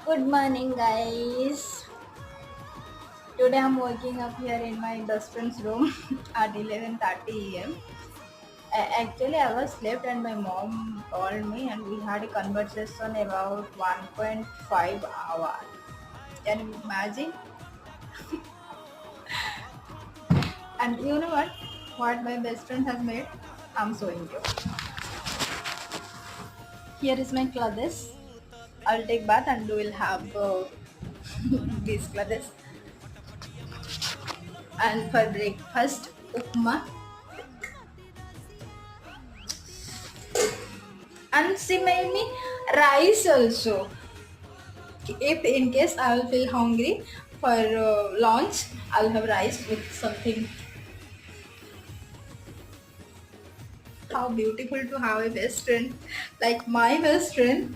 Good morning, guys. Today I'm waking up here in my best friend's room at 11:30 a.m. Actually, I was slept and my mom called me and we had a conversation about 1.5 hour. Can you imagine? And you know what? What my best friend has made? I'm showing you. Here is my clothes. I'll take bath and we will have these clothes. And for breakfast, upma. And she made me rice also. If in case I will feel hungry for lunch, I'll have rice with something. How beautiful to have a best friend like my best friend.